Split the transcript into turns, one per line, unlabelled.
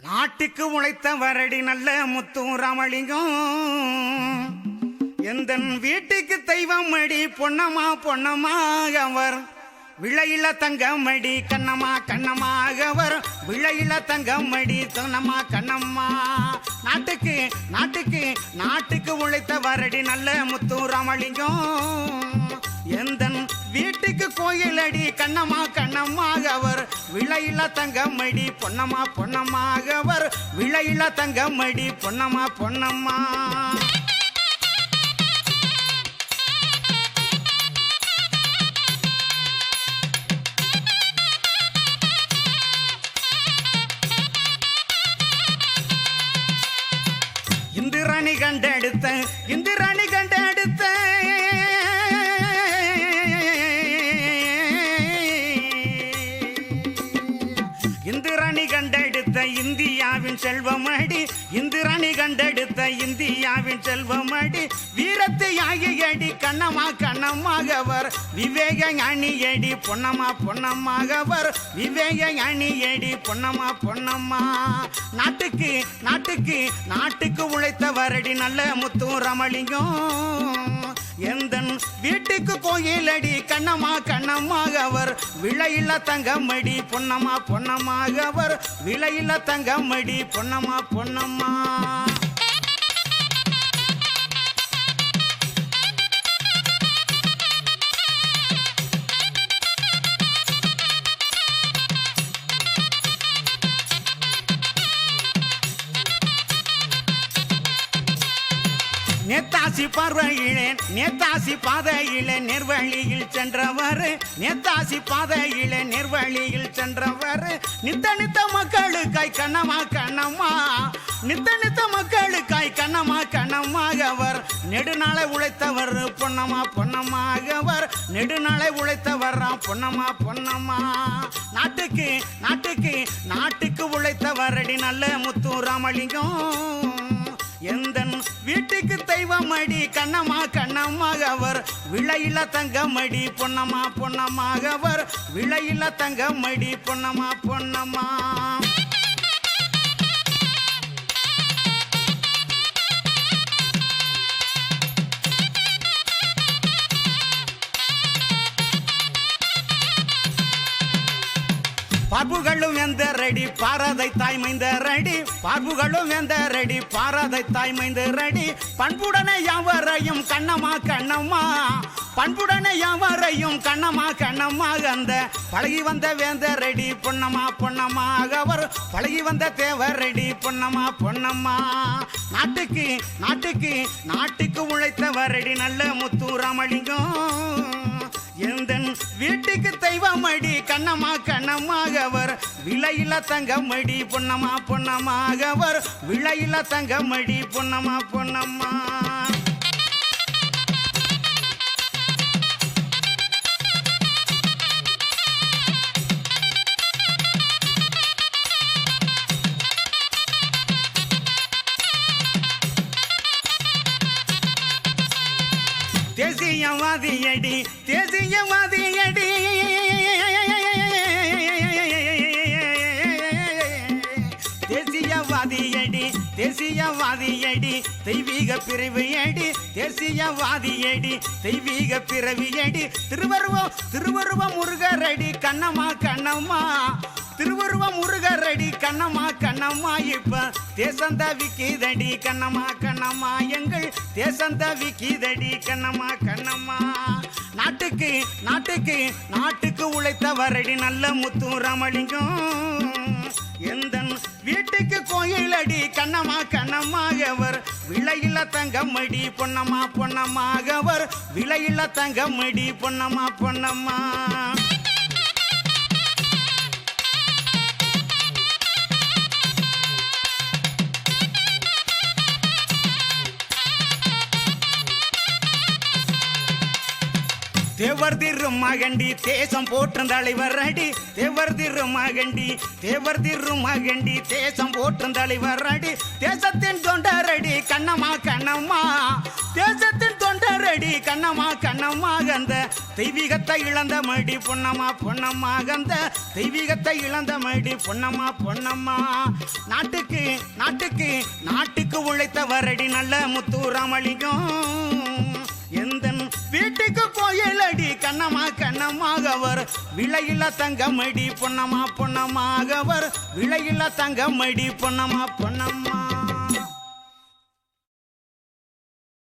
நாட்டுக்கு உழைத்த வரடி நல்ல முத்துராமலிங்கம் எந்தன் வீட்டுக்கு தெய்வம் அடி பொன்னம்மா பொன்னம்மா அவர் விளையில தங்கமடி கண்ணம்மா கண்ணம்மா அவர் விளையில தங்கமடி சொன்னம்மா கண்ணம்மா நாட்டுக்கு நாட்டுக்கு நாட்டுக்கு உழைத்த வரடி நல்ல முத்துராமலிங்கம் எந்தன் வீட்டுக்கு கோயில் அடி கண்ணம்மா கண்ணம்மா அவர் விளையில தங்கமடி பொன்னம்மா பொன்னம்மா அவர் விளையில தங்கமடி பொன்னம்மா பொன்னம்மா இந்திராணி கண்டெடுத்த இந்திராணி கண்டெடுத்த இந்திராணி கண்டெடுத்த இந்தியாவின் செல்வமடி இந்திராணி கண்டெடுத்த இந்தியாவின் செல்வமடி வீரத்தை ஆகியடி கண்ணம்மா கண்ணம்மாகவர் விவேக அணியடி பொன்னம்மா பொன்னம்மாகவர் விவேக அணியடி பொன்னம்மா பொன்னம்மா நாட்டுக்கு நாட்டுக்கு நாட்டுக்கு உழைத்த வரடி நல்ல முத்துராமலிங்கம் எந்தன் வீட்டுக்கு கோயிலடி கண்ணம்மா கண்ணம்மாகவர் விளையில தங்கமடி பொன்னம்மா பொன்னம்மாகவர் விளையில தங்கமடி பொன்னம்மா பொன்னம்மா நேதாசி பார்வையிலே நேதாசி பாதையிலே நெர்வழியில் சென்றவர் நேதாசி பாதையிலே நெர்வழியில் சென்றவர் நித்த நித்த மக்களுக்காய் கண்ணம்மா கண்ணம்மா நித்த நித்த மக்களுக்காய் கண்ணம்மா கண்ணம்மாகவர் நெடுநாளை உழைத்தவர் பொன்னம்மா பொன்னம்மாகவர் நெடுநாளை உழைத்தவர் பொன்னம்மா பொன்னம்மா நாட்டுக்கு நாட்டுக்கு நாட்டுக்கு உழைத்தவரடி நல்ல முத்துராமலிங்கம் எந்தன் வீட்டுக்கு தெய்வமடி கண்ணம்மா கண்ணம்மாகவர் விளையில தங்கமடி பொன்னம்மா பொன்னம்மாகவர் விளையில தங்கமடி பொன்னம்மா பொன்னம்மா பார்ப்புகளும் எந்த ரெடி பாரதை தாய்மைந்த ரெடி பார்ப்புகளும் எந்த ரெடி பாரதை தாய்மைந்த ரெடி பண்புடனே யாவரையும் கண்ணம்மா கண்ணம்மா பண்புடனே யாவரையும் கண்ணம்மா கண்ணம்மா அந்த பழகி வந்த வேந்த ரெடி பொன்னம்மா பொன்னம்மா அவர் பழகி வந்த தேவர் ரெடி பொன்னம்மா பொன்னம்மா நாட்டுக்கு நாட்டுக்கு நாட்டுக்கு உழைத்தவரடி நல்ல முத்துராமலிங்கம் எந்தன் வீட்டுக்கு தெய்வமடி கண்ணம்மா கண்ணம்மாகவர் விளையில தங்கமடி பொன்னம்மா பொன்னம்மாகவர் விளையில தங்கமடி பொன்னம்மா பொன்னம்மா தேசியவாதியடி தேசியவாதியடி தேசியவாதியடி தேசியவாதியடி தெய்வீக பிறவியடி தேசியவாதியடி தெய்வீக பிறவியடி திருவருவ முருகரடி கண்ணம்மா கண்ணம்மா திருவருவ முருகரடி கண்ணம்மா கண்ணம்மா இப்ப தேசந்த விக்கிதடி கண்ணம்மா கண்ணம்மா எங்கள் தேசந்த விக்கிதடி கண்ணம்மா கண்ணம்மா நாட்டுக்கு நாட்டுக்கு நாட்டுக்கு உழைத்தவரடி நல்ல முத்துராமலிங்கம் எந்தன் வீட்டுக்கு கோயிலடி கண்ணம்மா கண்ணம்மாகவர் விளையில தங்கமடி பொன்னம்மா பொன்னம்மாகவர் விளையில தங்கமடி பொன்னம்மா பொன்னம்மா தேவர் திருமகண்டி தேசம் போற்றும் தலைவர் அடி தேவர் திருமகண்டி தேவர் திருமகண்டி தேசம் போற்றும் தலைவர் அடி தேசத்தின் தொண்டரடி கண்ணம்மா கண்ணம்மா தேசத்தின் தொண்டரடி கண்ணம்மா கண்ணம்மா அந்த தெய்வீகத்தை இழந்த மடி பொன்னம்மா பொன்னம்மா அந்த தெய்வீகத்தை இழந்த மடி பொன்னம்மா பொன்னம்மா நாட்டுக்கு உழைத்தவரடி நல்ல முத்து ராமலிங்கம் எந்த வீட்டுக்கு கோயிலடி கண்ணம்மா கண்ணம்மாகவர் விலையில்லா தங்கமடி பொன்னம்மா பொன்னம்மாகவர் விலையில்லா தங்கமடி பொன்னம்மா பொன்னம்மா